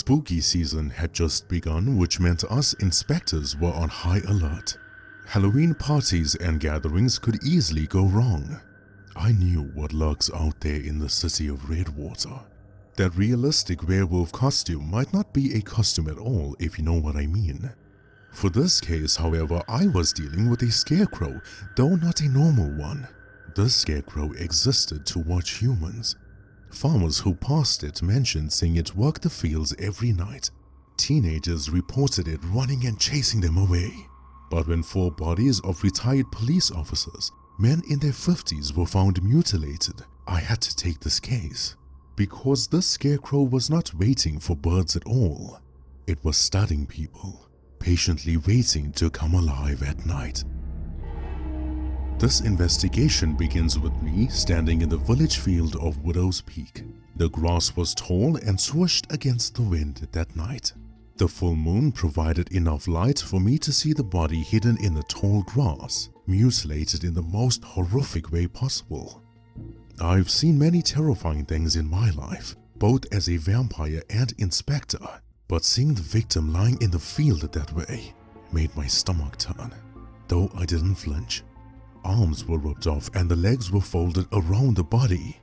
Spooky season had just begun, which meant us inspectors were on high alert. Halloween parties and gatherings could easily go wrong. I knew what lurks out there in the city of Redwater. That realistic werewolf costume might not be a costume at all, if you know what I mean. For this case, however, I was dealing with a scarecrow, though not a normal one. The scarecrow existed to watch humans. Farmers who passed it mentioned seeing it work the fields every night. Teenagers reported it running and chasing them away. But when 4 bodies of retired police officers, men in their 50s, were found mutilated, I had to take this case. Because this scarecrow was not waiting for birds at all. It was studying people, patiently waiting to come alive at night. This investigation begins with me standing in the village field of Widow's Peak. The grass was tall and swished against the wind that night. The full moon provided enough light for me to see the body hidden in the tall grass, mutilated in the most horrific way possible. I've seen many terrifying things in my life, both as a vampire and inspector, but seeing the victim lying in the field that way made my stomach turn, though I didn't flinch. Arms were ripped off and the legs were folded around the body.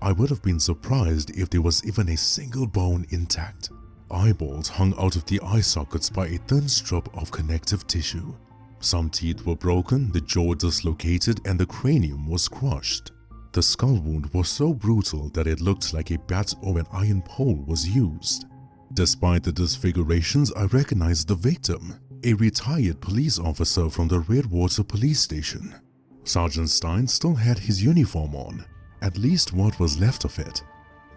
I would have been surprised if there was even a single bone intact. Eyeballs hung out of the eye sockets by a thin strip of connective tissue. Some teeth were broken, the jaw dislocated, and the cranium was crushed. The skull wound was so brutal that it looked like a bat or an iron pole was used. Despite the disfigurations, I recognized the victim, a retired police officer from the Redwater police station. Sergeant Stein still had his uniform on, at least what was left of it.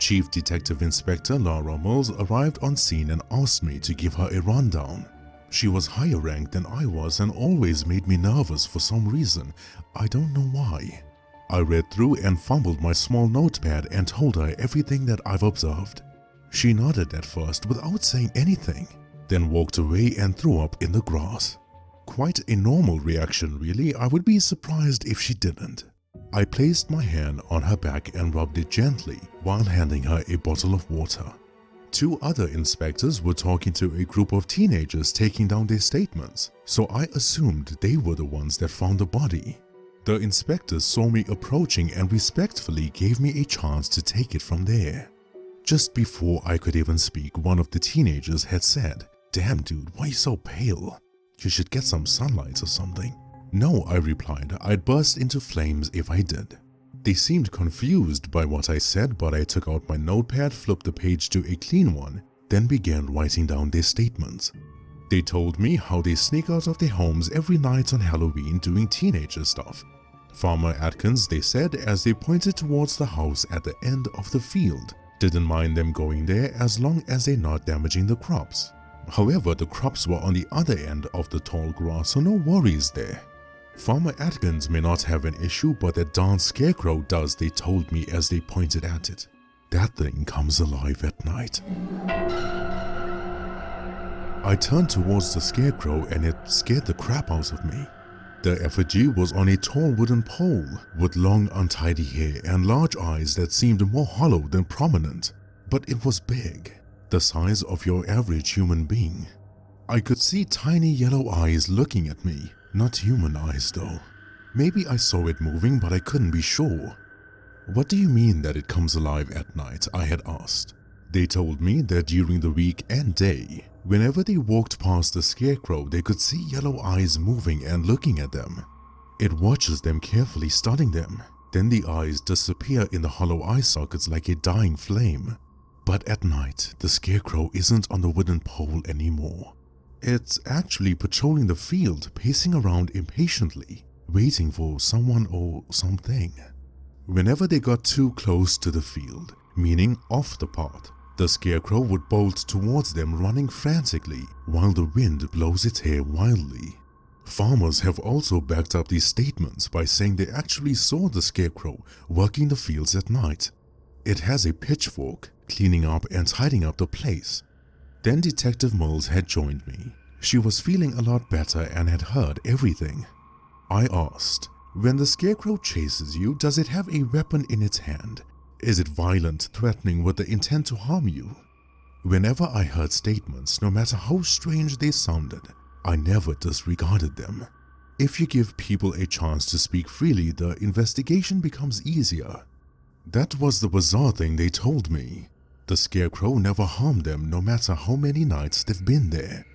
Chief Detective Inspector Lara Mills arrived on scene and asked me to give her a rundown. She was higher ranked than I was and always made me nervous for some reason. I don't know why. I read through and fumbled my small notepad and told her everything that I've observed. She nodded at first without saying anything, then walked away and threw up in the grass. Quite a normal reaction really, I would be surprised if she didn't. I placed my hand on her back and rubbed it gently while handing her a bottle of water. 2 other inspectors were talking to a group of teenagers taking down their statements, so I assumed they were the ones that found the body. The inspectors saw me approaching and respectfully gave me a chance to take it from there. Just before I could even speak, one of the teenagers had said, "Damn dude, why are you so pale? You should get some sunlight or something." "No," I replied, "I'd burst into flames if I did." They seemed confused by what I said, but I took out my notepad, flipped the page to a clean one, then began writing down their statements. They told me how they sneak out of their homes every night on Halloween doing teenager stuff. Farmer Atkins, they said as they pointed towards the house at the end of the field, didn't mind them going there as long as they're not damaging the crops. However, the crops were on the other end of the tall grass, so no worries there. Farmer Atkins may not have an issue, but that darn scarecrow does, they told me as they pointed at it. That thing comes alive at night. I turned towards the scarecrow and it scared the crap out of me. The effigy was on a tall wooden pole with long untidy hair and large eyes that seemed more hollow than prominent, but it was big, the size of your average human being. I could see tiny yellow eyes looking at me, not human eyes though. Maybe I saw it moving, but I couldn't be sure. "What do you mean that it comes alive at night?" I had asked. They told me that during the week and day, whenever they walked past the scarecrow, they could see yellow eyes moving and looking at them. It watches them carefully, studying them. Then the eyes disappear in the hollow eye sockets like a dying flame. But at night, the scarecrow isn't on the wooden pole anymore. It's actually patrolling the field, pacing around impatiently, waiting for someone or something. Whenever they got too close to the field, meaning off the path, the scarecrow would bolt towards them, running frantically while the wind blows its hair wildly. Farmers have also backed up these statements by saying they actually saw the scarecrow working the fields at night. It has a pitchfork, cleaning up and tidying up the place. Then Detective Mills had joined me. She was feeling a lot better and had heard everything. I asked, "When the scarecrow chases you, does it have a weapon in its hand? Is it violent, threatening with the intent to harm you?" Whenever I heard statements, no matter how strange they sounded, I never disregarded them. If you give people a chance to speak freely, the investigation becomes easier. That was the bizarre thing they told me. The Scarecrow never harmed them no matter how many nights they've been there.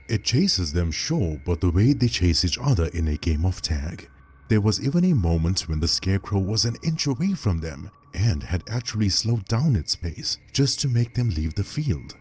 It chases them, sure, but the way they chase each other in a game of tag. There was even a moment when the Scarecrow was an inch away from them and had actually slowed down its pace just to make them leave the field.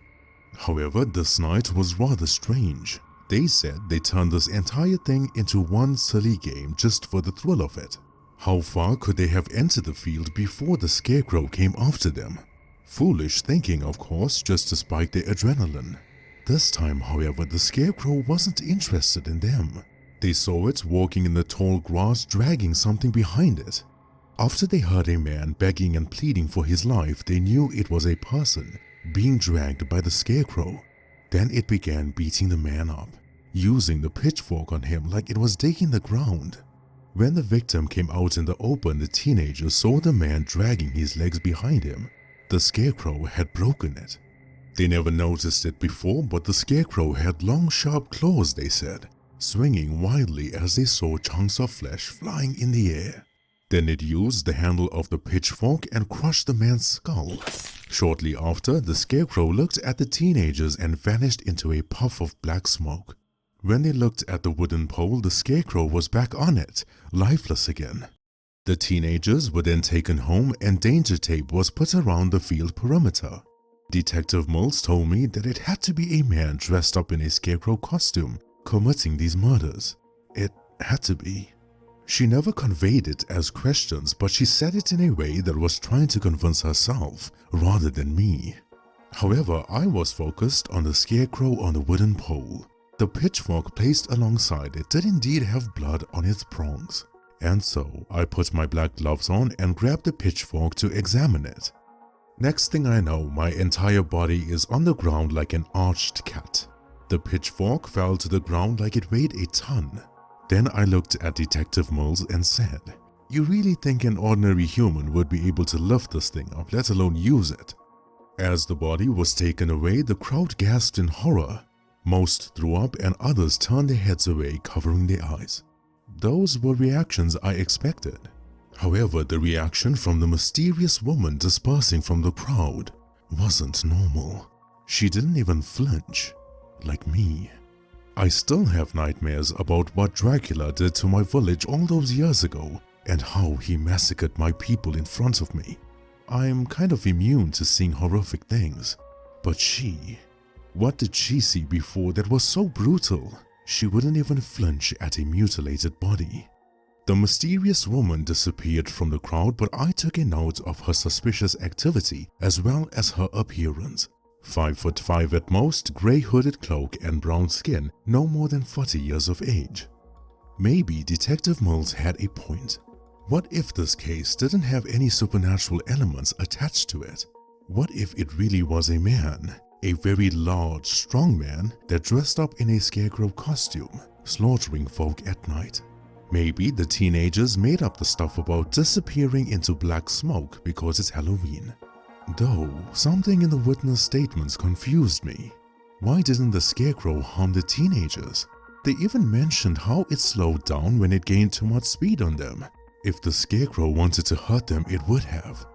However, this night was rather strange. They said they turned this entire thing into one silly game just for the thrill of it. How far could they have entered the field before the Scarecrow came after them? Foolish thinking, of course, just to spike their adrenaline. This time, however, the Scarecrow wasn't interested in them. They saw it walking in the tall grass, dragging something behind it. After they heard a man begging and pleading for his life, they knew it was a person being dragged by the Scarecrow. Then it began beating the man up, using the pitchfork on him like it was digging the ground. When the victim came out in the open, the teenagers saw the man dragging his legs behind him. The Scarecrow had broken it. They never noticed it before, but the Scarecrow had long, sharp claws, they said, swinging wildly as they saw chunks of flesh flying in the air. Then it used the handle of the pitchfork and crushed the man's skull. Shortly after, the Scarecrow looked at the teenagers and vanished into a puff of black smoke. When they looked at the wooden pole, the Scarecrow was back on it, lifeless again. The teenagers were then taken home and danger tape was put around the field perimeter. Detective Mills told me that it had to be a man dressed up in a Scarecrow costume committing these murders. It had to be. She never conveyed it as questions, but she said it in a way that was trying to convince herself rather than me. However, I was focused on the Scarecrow on the wooden pole. The pitchfork placed alongside it did indeed have blood on its prongs. And so, I put my black gloves on and grabbed the pitchfork to examine it. Next thing I know, my entire body is on the ground like an arched cat. The pitchfork fell to the ground like it weighed a ton. Then I looked at Detective Mills and said, "You really think an ordinary human would be able to lift this thing up, let alone use it?" As the body was taken away, the crowd gasped in horror. Most threw up and others turned their heads away, covering their eyes. Those were reactions I expected. However, the reaction from the mysterious woman dispersing from the crowd wasn't normal. She didn't even flinch, like me. I still have nightmares about what Dracula did to my village all those years ago and how he massacred my people in front of me. I'm kind of immune to seeing horrific things, but what did she see before that was so brutal? She wouldn't even flinch at a mutilated body. The mysterious woman disappeared from the crowd, but I took a note of her suspicious activity as well as her appearance. 5'5" at most, grey hooded cloak and brown skin, no more than 40 years of age. Maybe Detective Mills had a point. What if this case didn't have any supernatural elements attached to it? What if it really was a man? A very large, strong man that dressed up in a Scarecrow costume, slaughtering folk at night. Maybe the teenagers made up the stuff about disappearing into black smoke because it's Halloween. Though, something in the witness statements confused me. Why didn't the Scarecrow harm the teenagers? They even mentioned how it slowed down when it gained too much speed on them. If the Scarecrow wanted to hurt them, it would have.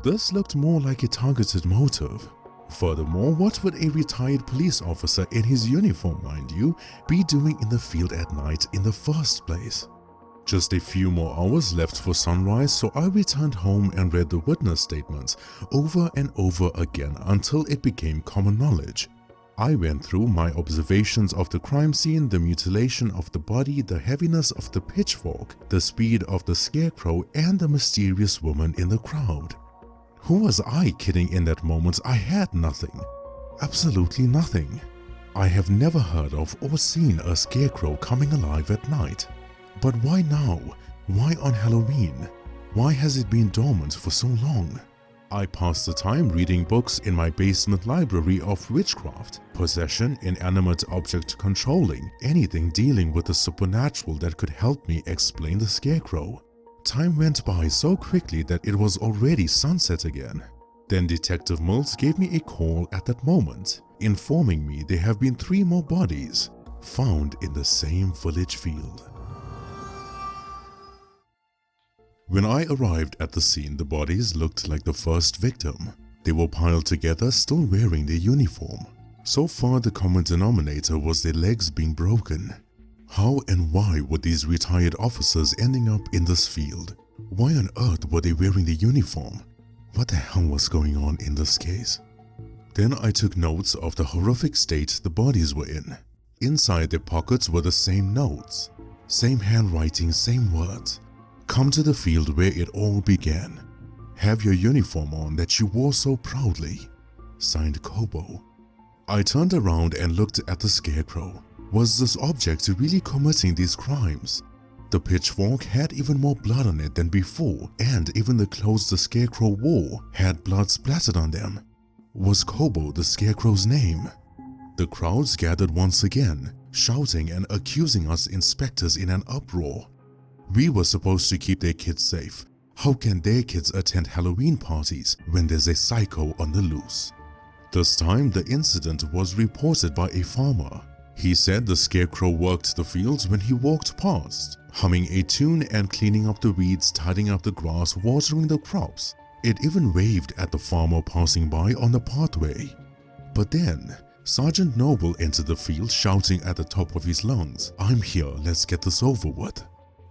This looked more like a targeted motive. Furthermore, what would a retired police officer in his uniform, mind you, be doing in the field at night in the first place? Just a few more hours left for sunrise, so I returned home and read the witness statements over and over again until it became common knowledge. I went through my observations of the crime scene, the mutilation of the body, the heaviness of the pitchfork, the speed of the Scarecrow, and the mysterious woman in the crowd. Who was I kidding in that moment? I had nothing. Absolutely nothing. I have never heard of or seen a Scarecrow coming alive at night. But why now? Why on Halloween? Why has it been dormant for so long? I passed the time reading books in my basement library of witchcraft, possession, inanimate object controlling, anything dealing with the supernatural that could help me explain the Scarecrow. Time went by so quickly that it was already sunset again. Then Detective Mills gave me a call at that moment, informing me there have been 3 more bodies found in the same village field. When I arrived at the scene, the bodies looked like the first victim. They were piled together, still wearing their uniform. So far, the common denominator was their legs being broken. How and why were these retired officers ending up in this field? Why on earth were they wearing the uniform? What the hell was going on in this case? Then I took notes of the horrific state the bodies were in. Inside their pockets were the same notes, same handwriting, same words. Come to the field where it all began. Have your uniform on that you wore so proudly. Signed Kobo. I turned around and looked at the Scarecrow. Was this object really committing these crimes? The pitchfork had even more blood on it than before, and even the clothes the Scarecrow wore had blood splattered on them. Was Kobo the Scarecrow's name? The crowds gathered once again, shouting and accusing us inspectors in an uproar. We were supposed to keep their kids safe. How can their kids attend Halloween parties when there's a psycho on the loose? This time, the incident was reported by a farmer. He said the Scarecrow worked the fields when he walked past, humming a tune and cleaning up the weeds, tidying up the grass, watering the crops. It even waved at the farmer passing by on the pathway. But then, Sergeant Noble entered the field shouting at the top of his lungs, "I'm here, let's get this over with."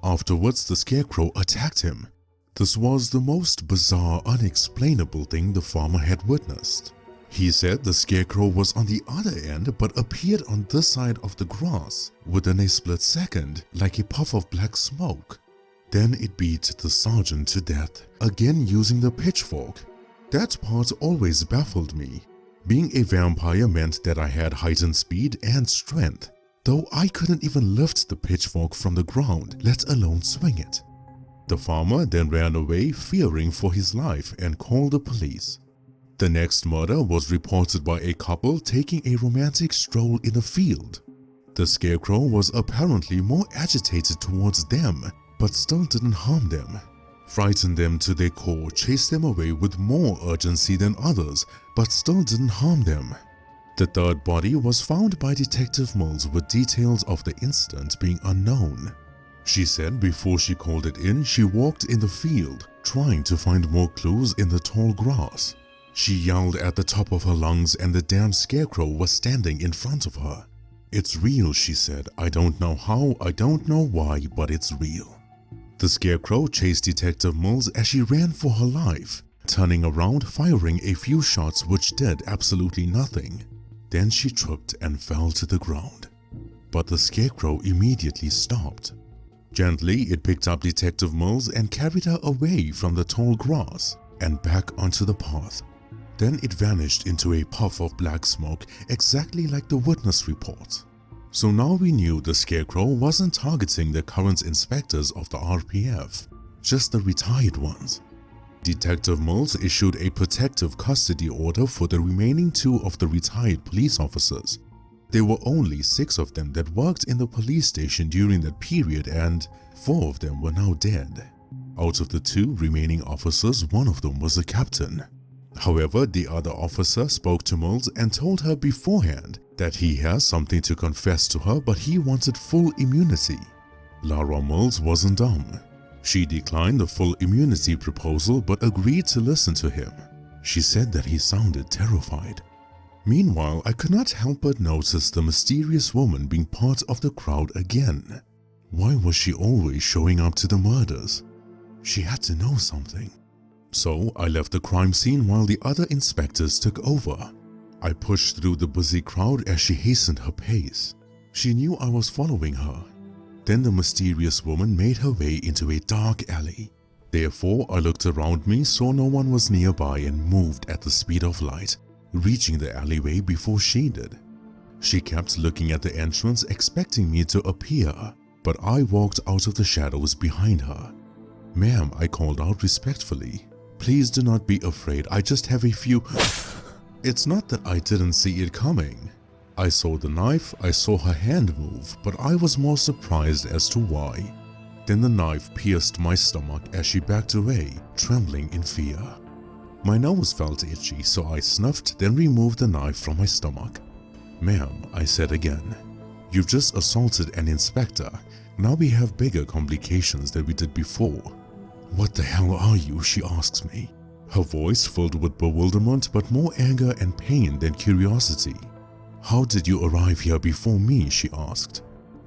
Afterwards, the Scarecrow attacked him. This was the most bizarre, unexplainable thing the farmer had witnessed. He said the Scarecrow was on the other end but appeared on this side of the grass within a split second, like a puff of black smoke. Then it beat the sergeant to death, again using the pitchfork. That part always baffled me. Being a vampire meant that I had heightened speed and strength, though I couldn't even lift the pitchfork from the ground, let alone swing it. The farmer then ran away, fearing for his life, and called the police. The next murder was reported by a couple taking a romantic stroll in a field. The Scarecrow was apparently more agitated towards them, but still didn't harm them. Frightened them to their core, chased them away with more urgency than others, but still didn't harm them. The third body was found by Detective Mills with details of the incident being unknown. She said before she called it in, she walked in the field, trying to find more clues in the tall grass. She yelled at the top of her lungs and the damn Scarecrow was standing in front of her. "It's real," she said. "I don't know how, I don't know why, but it's real." The Scarecrow chased Detective Mills as she ran for her life, turning around, firing a few shots which did absolutely nothing. Then she tripped and fell to the ground. But the Scarecrow immediately stopped. Gently, it picked up Detective Mills and carried her away from the tall grass and back onto the path. Then it vanished into a puff of black smoke, exactly like the witness report. So now we knew the Scarecrow wasn't targeting the current inspectors of the RPF, just the retired ones. Detective Mills issued a protective custody order for the remaining 2 of the retired police officers. There were only 6 of them that worked in the police station during that period, and 4 of them were now dead. Out of the 2 remaining officers, 1 of them was a captain. However, the other officer spoke to Mills and told her beforehand that he has something to confess to her, but he wanted full immunity. Lara Mills wasn't dumb. She declined the full immunity proposal but agreed to listen to him. She said that he sounded terrified. Meanwhile, I could not help but notice the mysterious woman being part of the crowd again. Why was she always showing up to the murders? She had to know something. So I left the crime scene while the other inspectors took over. I pushed through the busy crowd as she hastened her pace. She knew I was following her. Then the mysterious woman made her way into a dark alley. Therefore, I looked around me, saw no one was nearby, and moved at the speed of light, reaching the alleyway before she did. She kept looking at the entrance, expecting me to appear, but I walked out of the shadows behind her. "Ma'am," I called out respectfully. "Please do not be afraid, I just have a few..." It's not that I didn't see it coming. I saw the knife, I saw her hand move, but I was more surprised as to why. Then the knife pierced my stomach as she backed away, trembling in fear. My nose felt itchy, so I snuffed, then removed the knife from my stomach. "Ma'am," I said again, "you've just assaulted an inspector. Now we have bigger complications than we did before." "What the hell are you?" she asks me, her voice filled with bewilderment but more anger and pain than curiosity. "How did you arrive here before me?" she asked.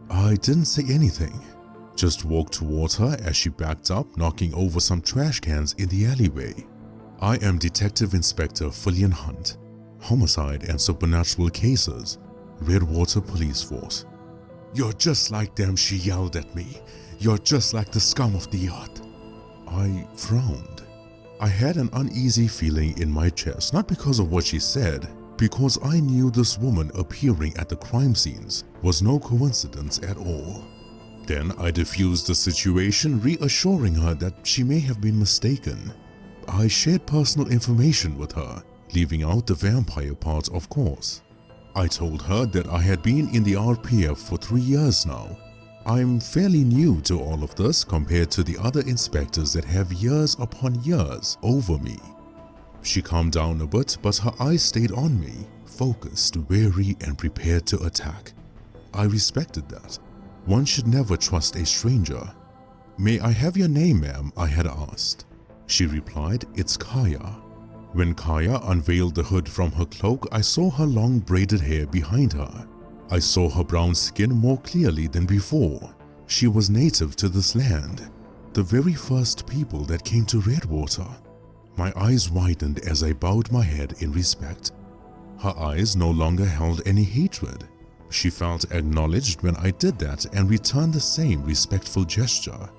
I didn't say anything, just walked towards her as she backed up, knocking over some trash cans in the alleyway. "I am Detective Inspector Fillian Hunt, Homicide and Supernatural Cases, Redwater Police Force." "You're just like them," she yelled at me. "You're just like the scum of the earth." I frowned. I had an uneasy feeling in my chest, not because of what she said, because I knew this woman appearing at the crime scenes was no coincidence at all. Then I diffused the situation, reassuring her that she may have been mistaken. I shared personal information with her, leaving out the vampire part, of course. I told her that I had been in the RPF for 3 years now. I'm fairly new to all of this compared to the other inspectors that have years upon years over me. She calmed down a bit, but her eyes stayed on me, focused, wary, and prepared to attack. I respected that. One should never trust a stranger. "May I have your name, ma'am?" I had asked. She replied, "It's Kaya." When Kaya unveiled the hood from her cloak, I saw her long braided hair behind her. I saw her brown skin more clearly than before. She was native to this land, the very first people that came to Redwater. My eyes widened as I bowed my head in respect. Her eyes no longer held any hatred. She felt acknowledged when I did that and returned the same respectful gesture.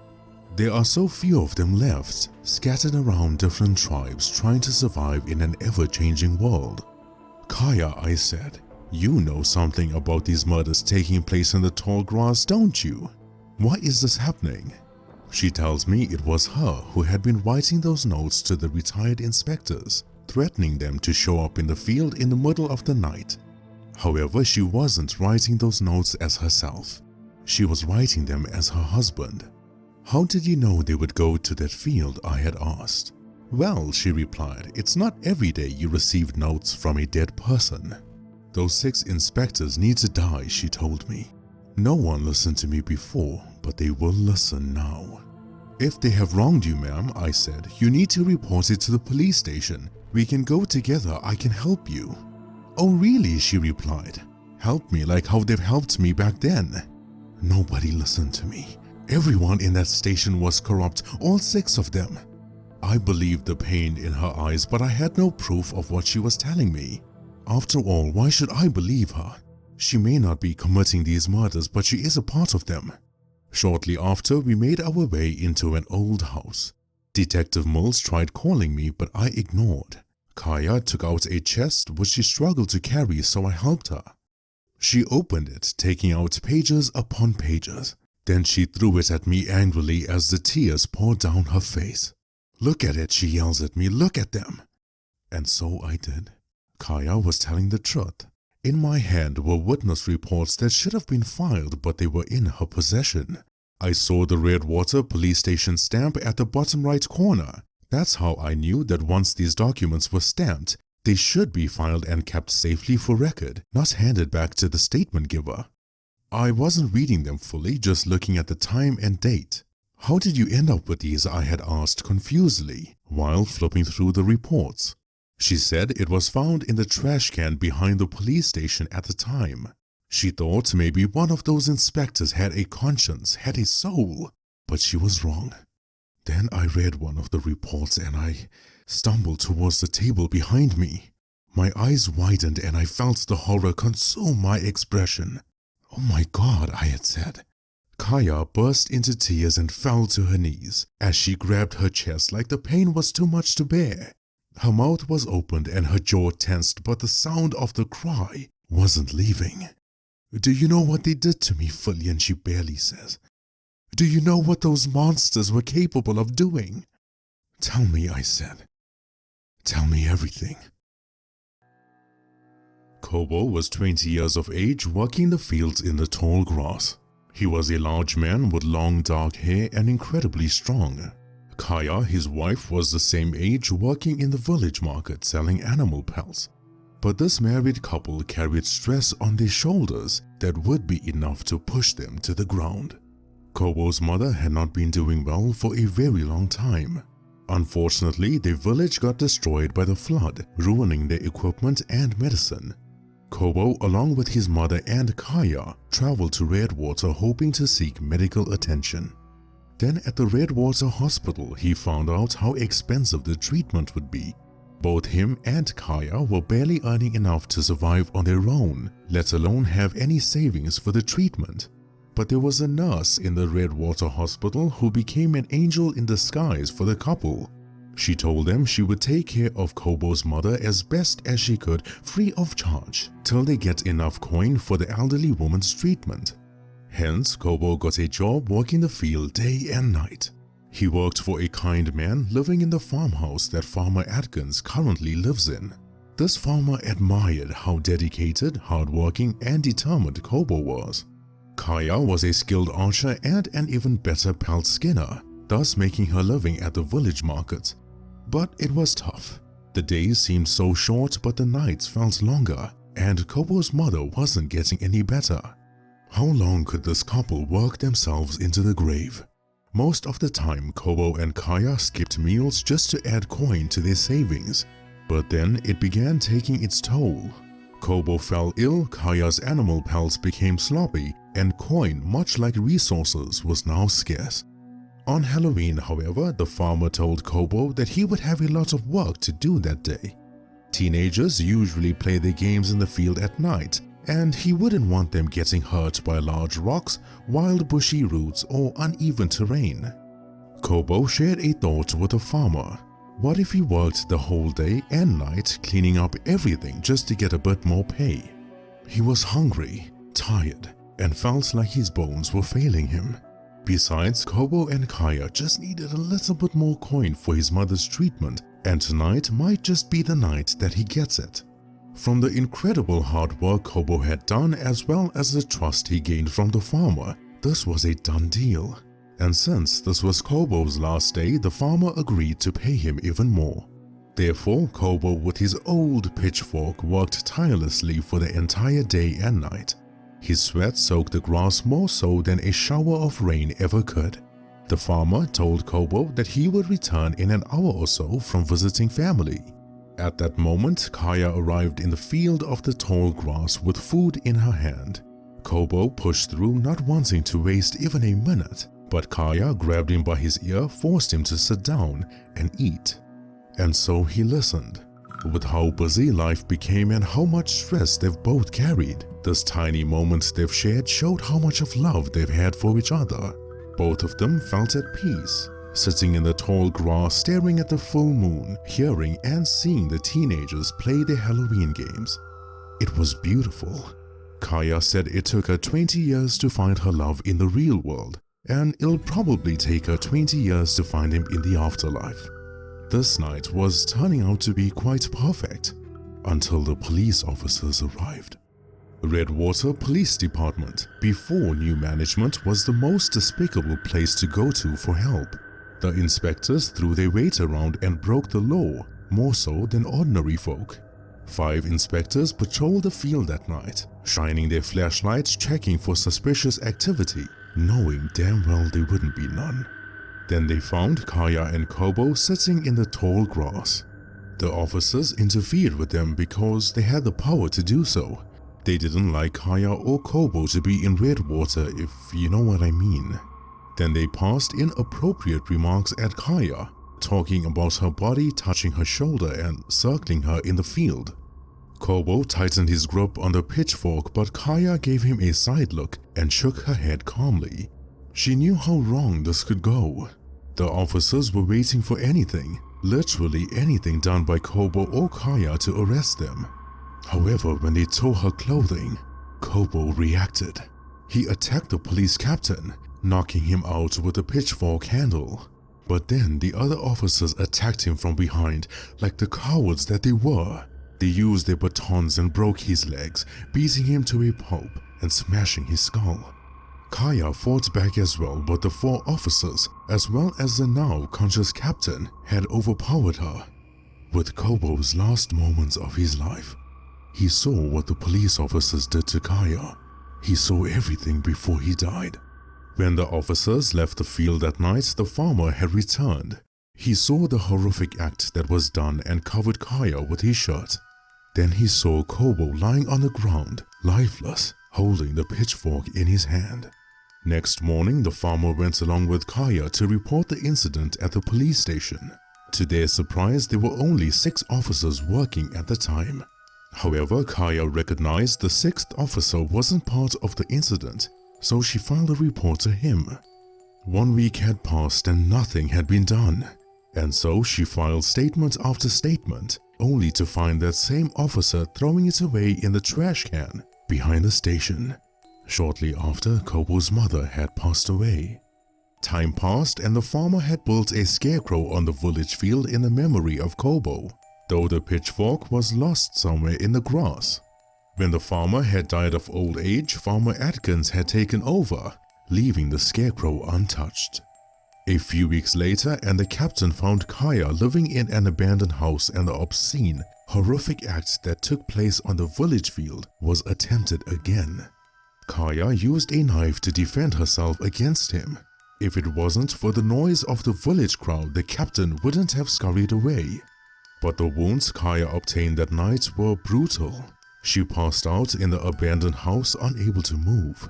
There are so few of them left, scattered around different tribes trying to survive in an ever-changing world. "Kaya," I said, "you know something about these murders taking place in the tall grass, don't you? Why is this happening?" She tells me it was her who had been writing those notes to the retired inspectors, threatening them to show up in the field in the middle of the night. However, she wasn't writing those notes as herself. She was writing them as her husband. "How did you know they would go to that field?" I had asked. "Well," she replied, "it's not every day you receive notes from a dead person. Those 6 inspectors need to die," she told me. "No one listened to me before, but they will listen now." "If they have wronged you, ma'am," I said, "you need to report it to the police station. We can go together, I can help you." "Oh really?" she replied. "Help me like how they've helped me back then." Nobody listened to me. Everyone in that station was corrupt, all 6 of them. I believed the pain in her eyes, but I had no proof of what she was telling me. After all, why should I believe her? She may not be committing these murders, but she is a part of them. Shortly after, we made our way into an old house. Detective Mills tried calling me, but I ignored. Kaya took out a chest which she struggled to carry, so I helped her. She opened it, taking out pages upon pages. Then she threw it at me angrily as the tears poured down her face. "Look at it," she yells at me, "look at them." And so I did. Kaya was telling the truth. In my hand were witness reports that should have been filed, but they were in her possession. I saw the Redwater police station stamp at the bottom right corner. That's how I knew that once these documents were stamped, they should be filed and kept safely for record, not handed back to the statement giver. I wasn't reading them fully, just looking at the time and date. "How did you end up with these?" I had asked confusedly, while flipping through the reports. She said it was found in the trash can behind the police station at the time. She thought maybe one of those inspectors had a conscience, had a soul, but she was wrong. Then I read one of the reports and I stumbled towards the table behind me. My eyes widened and I felt the horror consume my expression. "Oh my God," I had said. Kaya burst into tears and fell to her knees as she grabbed her chest like the pain was too much to bear. Her mouth was opened and her jaw tensed, but the sound of the cry wasn't leaving. "Do you know what they did to me, Fillian?" she barely says. "Do you know what those monsters were capable of doing?" "Tell me," I said. "Tell me everything." Kobo was 20 years of age, working the fields in the tall grass. He was a large man with long dark hair and incredibly strong. Kaya, his wife, was the same age, working in the village market selling animal pelts. But this married couple carried stress on their shoulders that would be enough to push them to the ground. Kobo's mother had not been doing well for a very long time. Unfortunately, their village got destroyed by the flood, ruining their equipment and medicine. Kobo, along with his mother and Kaya, traveled to Redwater hoping to seek medical attention. Then at the Redwater hospital, he found out how expensive the treatment would be. Both him and Kaya were barely earning enough to survive on their own, let alone have any savings for the treatment. But there was a nurse in the Redwater hospital who became an angel in disguise for the couple. She told them she would take care of Kobo's mother as best as she could, free of charge, till they get enough coin for the elderly woman's treatment. Hence, Kobo got a job working the field day and night. He worked for a kind man living in the farmhouse that Farmer Atkins currently lives in. This farmer admired how dedicated, hardworking, and determined Kobo was. Kaya was a skilled archer and an even better pelt skinner, thus making her living at the village market. But it was tough. The days seemed so short, but the nights felt longer, and Kobo's mother wasn't getting any better. How long could this couple work themselves into the grave? Most of the time, Kobo and Kaya skipped meals just to add coin to their savings. But then it began taking its toll. Kobo fell ill, Kaya's animal pelts became sloppy, and coin, much like resources, was now scarce. On Halloween, however, the farmer told Kobo that he would have a lot of work to do that day. Teenagers usually play their games in the field at night, and he wouldn't want them getting hurt by large rocks, wild bushy roots, or uneven terrain. Kobo shared a thought with the farmer. What if he worked the whole day and night cleaning up everything just to get a bit more pay? He was hungry, tired, and felt like his bones were failing him. Besides, Kobo and Kaya just needed a little bit more coin for his mother's treatment, and tonight might just be the night that he gets it. From the incredible hard work Kobo had done as well as the trust he gained from the farmer, this was a done deal. And since this was Kobo's last day, the farmer agreed to pay him even more. Therefore, Kobo with his old pitchfork worked tirelessly for the entire day and night. His sweat soaked the grass more so than a shower of rain ever could. The farmer told Kobo that he would return in an hour or so from visiting family. At that moment, Kaya arrived in the field of the tall grass with food in her hand. Kobo pushed through, not wanting to waste even a minute, but Kaya grabbed him by his ear, forced him to sit down and eat. And so he listened. With how busy life became and how much stress they've both carried, this tiny moment they've shared showed how much of love they've had for each other. Both of them felt at peace, sitting in the tall grass staring at the full moon, hearing and seeing the teenagers play their Halloween games. It was beautiful. Kaya said it took her 20 years to find her love in the real world, and it'll probably take her 20 years to find him in the afterlife. This night was turning out to be quite perfect, until the police officers arrived. Redwater Police Department, before new management, was the most despicable place to go to for help. The inspectors threw their weight around and broke the law, more so than ordinary folk. 5 inspectors patrolled the field that night, shining their flashlights checking for suspicious activity, knowing damn well there wouldn't be none. Then they found Kaya and Kobo sitting in the tall grass. The officers interfered with them because they had the power to do so. They didn't like Kaya or Kobo to be in Redwater, if you know what I mean. Then they passed inappropriate remarks at Kaya, talking about her body touching her shoulder and circling her in the field. Kobo tightened his grip on the pitchfork, but Kaya gave him a side look and shook her head calmly. She knew how wrong this could go. The officers were waiting for anything, literally anything done by Kobo or Kaya to arrest them. However, when they tore her clothing, Kobo reacted. He attacked the police captain, knocking him out with a pitchfork handle. But then the other officers attacked him from behind like the cowards that they were. They used their batons and broke his legs, beating him to a pulp and smashing his skull. Kaya fought back as well, but the 4 officers, as well as the now conscious captain, had overpowered her. With Kobo's last moments of his life, he saw what the police officers did to Kaya. He saw everything before he died. When the officers left the field that night, the farmer had returned. He saw the horrific act that was done and covered Kaya with his shirt. Then he saw Kobo lying on the ground, lifeless, holding the pitchfork in his hand. Next morning, the farmer went along with Kaya to report the incident at the police station. To their surprise, there were only 6 officers working at the time. However, Kaya recognized the 6th officer wasn't part of the incident, so she filed a report to him. 1 week had passed and nothing had been done, and so she filed statement after statement, only to find that same officer throwing it away in the trash can behind the station. Shortly after, Kobo's mother had passed away. Time passed and the farmer had built a scarecrow on the village field in the memory of Kobo, though the pitchfork was lost somewhere in the grass. When the farmer had died of old age, Farmer Atkins had taken over, leaving the scarecrow untouched. A few weeks later, and the captain found Kaya living in an abandoned house, and the obscene, horrific act that took place on the village field was attempted again. Kaya used a knife to defend herself against him. If it wasn't for the noise of the village crowd, the captain wouldn't have scurried away. But the wounds Kaya obtained that night were brutal. She passed out in the abandoned house, unable to move.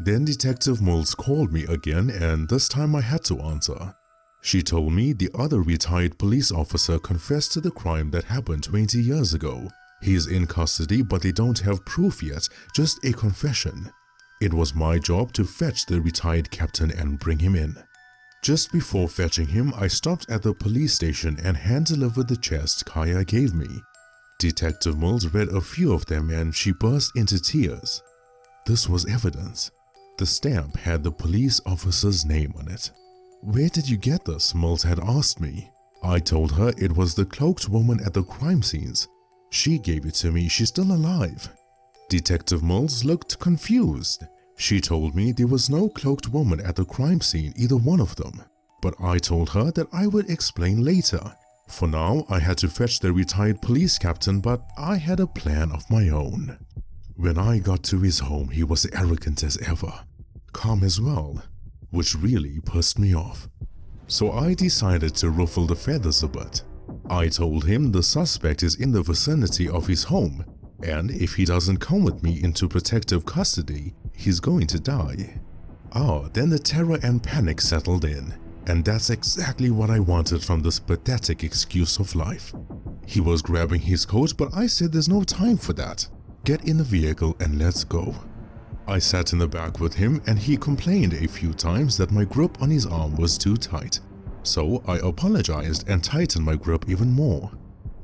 Then Detective Mills called me again, and this time I had to answer. She told me the other retired police officer confessed to the crime that happened 20 years ago. He is in custody, but they don't have proof yet, just a confession. It was my job to fetch the retired captain and bring him in. Just before fetching him, I stopped at the police station and hand-delivered the chest Kaya gave me. Detective Mills read a few of them and she burst into tears. This was evidence. The stamp had the police officer's name on it. "Where did you get this?" Mills had asked me. I told her it was the cloaked woman at the crime scenes. She gave it to me. She's still alive. Detective Mills looked confused. She told me there was no cloaked woman at the crime scene, either one of them. But I told her that I would explain later. For now, I had to fetch the retired police captain, but I had a plan of my own. When I got to his home, he was arrogant as ever, calm as well, which really pissed me off. So I decided to ruffle the feathers a bit. I told him the suspect is in the vicinity of his home, and if he doesn't come with me into protective custody, he's going to die. Then the terror and panic settled in, and that's exactly what I wanted from this pathetic excuse of life. He was grabbing his coat, but I said there's no time for that. Get in the vehicle and let's go. I sat in the back with him and he complained a few times that my grip on his arm was too tight. So I apologized and tightened my grip even more.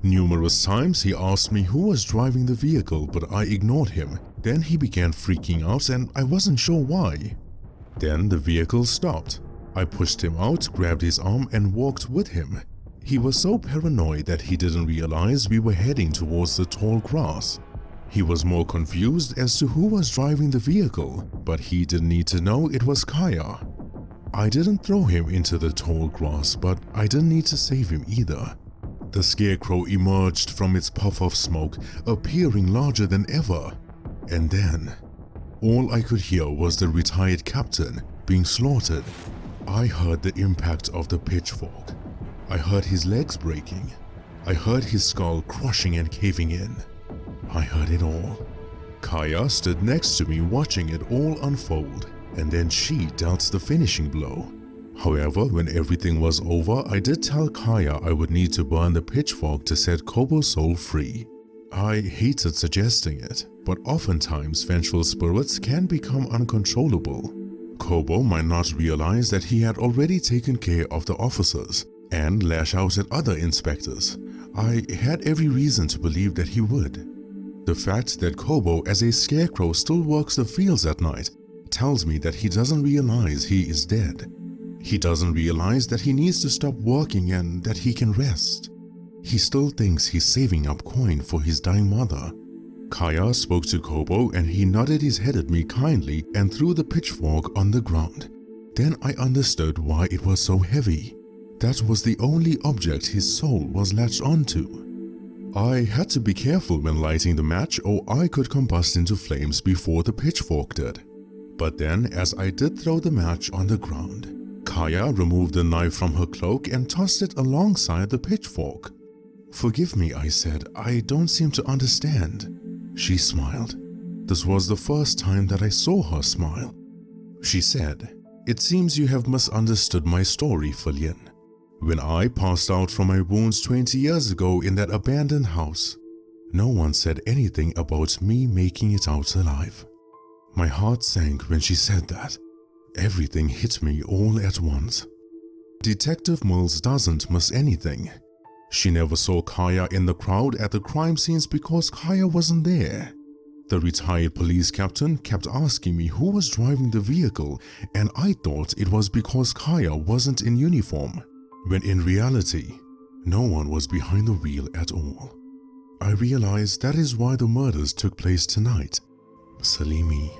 Numerous times he asked me who was driving the vehicle, but I ignored him. Then he began freaking out and I wasn't sure why. Then the vehicle stopped. I pushed him out, grabbed his arm and walked with him. He was so paranoid that he didn't realize we were heading towards the tall grass. He was more confused as to who was driving the vehicle, but he didn't need to know it was Kaya. I didn't throw him into the tall grass, but I didn't need to save him either. The scarecrow emerged from its puff of smoke, appearing larger than ever. And then, all I could hear was the retired captain being slaughtered. I heard the impact of the pitchfork. I heard his legs breaking. I heard his skull crushing and caving in. I heard it all. Kaya stood next to me watching it all unfold, and then she dealt the finishing blow. However, when everything was over, I did tell Kaya I would need to burn the pitchfork to set Kobo's soul free. I hated suggesting it, but oftentimes vengeful spirits can become uncontrollable. Kobo might not realize that he had already taken care of the officers and lash out at other inspectors. I had every reason to believe that he would. The fact that Kobo as a scarecrow still works the fields at night tells me that he doesn't realize he is dead. He doesn't realize that he needs to stop working and that he can rest. He still thinks he's saving up coin for his dying mother. Kaya spoke to Kobo and he nodded his head at me kindly and threw the pitchfork on the ground. Then I understood why it was so heavy. That was the only object his soul was latched onto. I had to be careful when lighting the match or I could combust into flames before the pitchfork did. But then, as I did throw the match on the ground, Kaya removed the knife from her cloak and tossed it alongside the pitchfork. "Forgive me," I said, "I don't seem to understand." She smiled. This was the first time that I saw her smile. She said, "It seems you have misunderstood my story, Fillian. When I passed out from my wounds 20 years ago in that abandoned house, no one said anything about me making it out alive." My heart sank when she said that. Everything hit me all at once. Detective Mills doesn't miss anything. She never saw Kaya in the crowd at the crime scenes because Kaya wasn't there. The retired police captain kept asking me who was driving the vehicle, and I thought it was because Kaya wasn't in uniform, when in reality, no one was behind the wheel at all. I realized that is why the murders took place tonight. Salimi.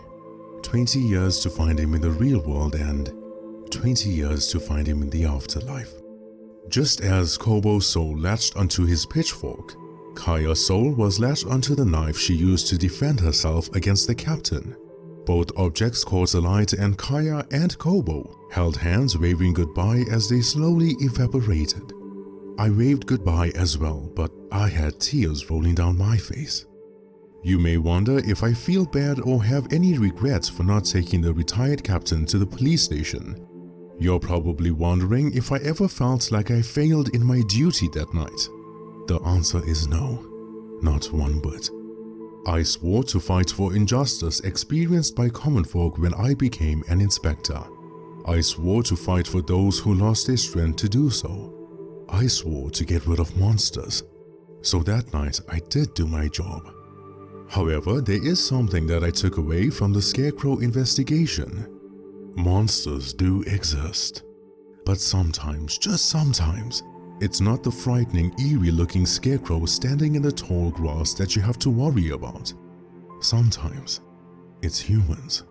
20 years to find him in the real world and 20 years to find him in the afterlife. Just as Kobo's soul latched onto his pitchfork, Kaya's soul was latched onto the knife she used to defend herself against the captain. Both objects caught alight and Kaya and Kobo held hands waving goodbye as they slowly evaporated. I waved goodbye as well, but I had tears rolling down my face. You may wonder if I feel bad or have any regrets for not taking the retired captain to the police station. You're probably wondering if I ever felt like I failed in my duty that night. The answer is no, not one bit. I swore to fight for injustice experienced by common folk when I became an inspector. I swore to fight for those who lost their strength to do so. I swore to get rid of monsters. So that night I did do my job. However, there is something that I took away from the Scarecrow investigation. Monsters do exist. But sometimes, just sometimes, it's not the frightening, eerie-looking scarecrow standing in the tall grass that you have to worry about. Sometimes, it's humans.